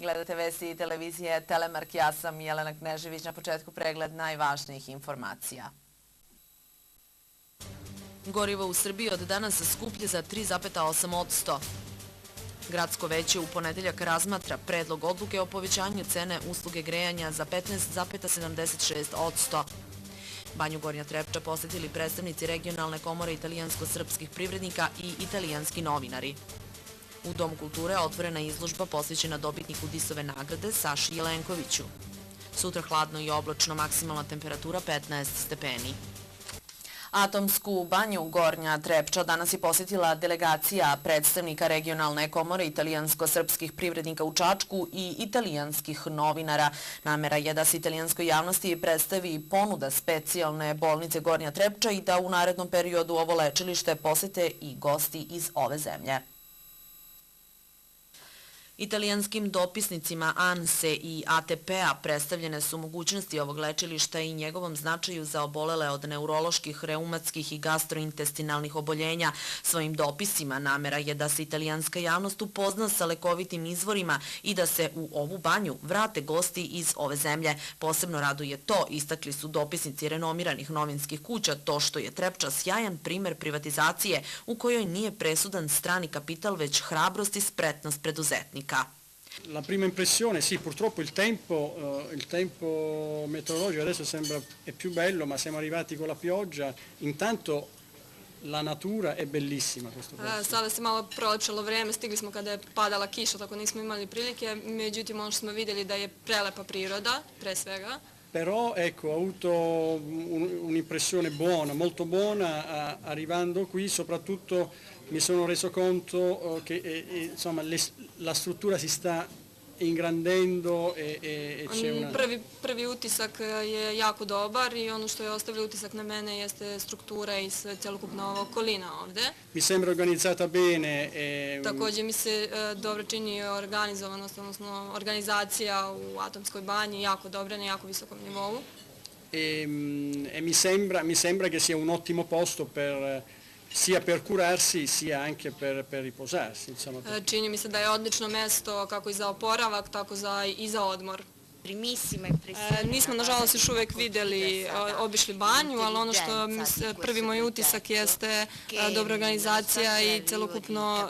Gledate vesti i televizije Telemark, ja sam Jelena Knežević. Na početku pregled najvažnijih informacija. Gorivo u Srbiji od danas skuplje za 3,8%. Gradsko veće u ponedeljak razmatra predlog odluke o povećanju cene usluge grejanja za 15,76%. Banju Gornja Trepča posetili predstavnici regionalne komore italijansko-srpskih privrednika i italijanski novinari. U Domu kulture otvorena izložba posvećena dobitniku Disove nagrade Saši Jelenkoviću. Sutra hladno i oblačno, maksimalna temperatura 15 stepeni. Atomsku banju Gornja Trepča danas je posjetila delegacija predstavnika regionalne komore italijansko-srpskih privrednika u Čačku i italijanskih novinara. Namera je da se italijanskoj javnosti predstavi ponuda specijalne bolnice Gornja Trepča i da u narednom periodu ovo lečilište posete i gosti iz ove zemlje. Italijanskim dopisnicima ANSE i ATP-a predstavljene su mogućnosti ovog lečilišta i njegovom značaju za obolele od neuroloških, reumatskih i gastrointestinalnih oboljenja. Svojim dopisima namera je da se italijanska javnost upozna sa lekovitim izvorima i da se u ovu banju vrate gosti iz ove zemlje. Posebno raduje to, istakli su dopisnici renomiranih novinskih kuća, to što je Trepča sjajan primer privatizacije u kojoj nije presudan strani kapital, već hrabrost i spretnost preduzetnika. La prima impressione, sì, purtroppo il tempo meteorologico adesso sembra è più bello, ma siamo arrivati con la pioggia. Intanto la natura è bellissima questo posto. Sada se malo pročelo vreme, stigli smo kada je padala kiša, tako nismo imali prilike, međutim ono što smo vidjeli da je prelepa priroda, pre svega. Però ecco, ho avuto un'impressione buona, molto buona, arrivando qui, soprattutto mi sono reso conto che insomma, la struttura si sta ingrandendo e c'è una... Prvi utisak je jako dobar i ono što je ostavilo utisak na mene jeste struktura i celokupna ova okolina ovde. Mi sembra organizzata bene. Takođe mi se dobro čini organizovanost, odnosno organizacija u Atomskoj banji jako dobra, na jako visokom nivou. E mi sembra che sia un ottimo posto sia per curarsi sia anche per riposarsi. Čini mi se da je odlično mesto kako i za oporavak, tako i za odmor. Nismo nažalost još uvek vidjeli, obišli banju, ali ono što prvi moj utisak jeste dobra organizacija i celokupno,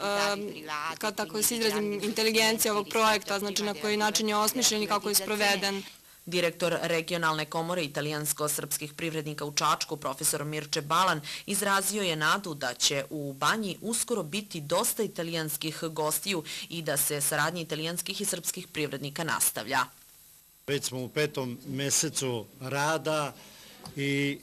kao tako se izrazim, inteligencija ovog projekta, znači na koji način je osmišljen i kako je sproveden. Direktor regionalne komore italijansko-srpskih privrednika u Čačku, profesor Mirče Balan, izrazio je nadu da će u banji uskoro biti dosta italijanskih gostiju i da se saradnja italijanskih i srpskih privrednika nastavlja. Već smo u 5. mesecu rada i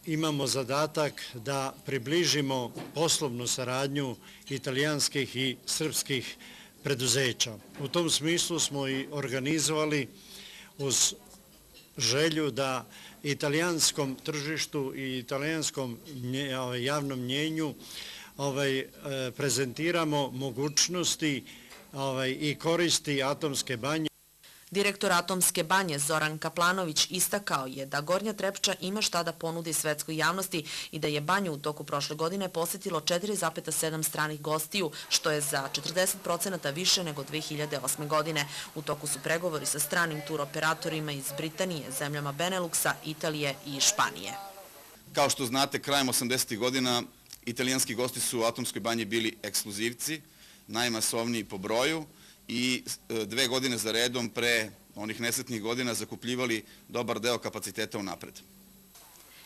imamo zadatak da približimo poslovnu saradnju italijanskih i srpskih preduzeća. U tom smislu smo i organizovali uz želju da italijanskom tržištu i italijanskom javnom mnjenju prezentiramo mogućnosti i koristi Atomske banje. Direktor Atomske banje Zoran Kaplanović istakao je da Gornja Trepča ima šta da ponudi svetskoj javnosti i da je banju u toku prošle godine posjetilo 4,7 stranih gostiju, što je za 40% više nego 2008. godine. U toku su pregovori sa stranim turoperatorima iz Britanije, zemljama Beneluksa, Italije i Španije. Kao što znate, krajem 80. godina italijanski gosti su u Atomskoj banji bili ekskluzivci, najmasovniji po broju, i 2 godine za redom pre onih nesretnih godina zakupljivali dobar deo kapaciteta unapred.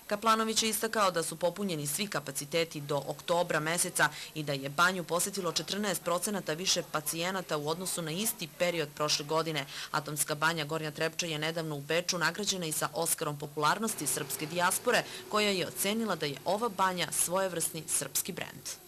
Kaplanović je istakao da su popunjeni svi kapaciteti do oktobra meseca i da je banju posjetilo 14% više pacijenata u odnosu na isti period prošle godine. Atomska banja Gornja Trepča je nedavno u Beču nagrađena i sa Oskarom popularnosti srpske dijaspore, koja je ocenila da je ova banja svojevrsni srpski brend.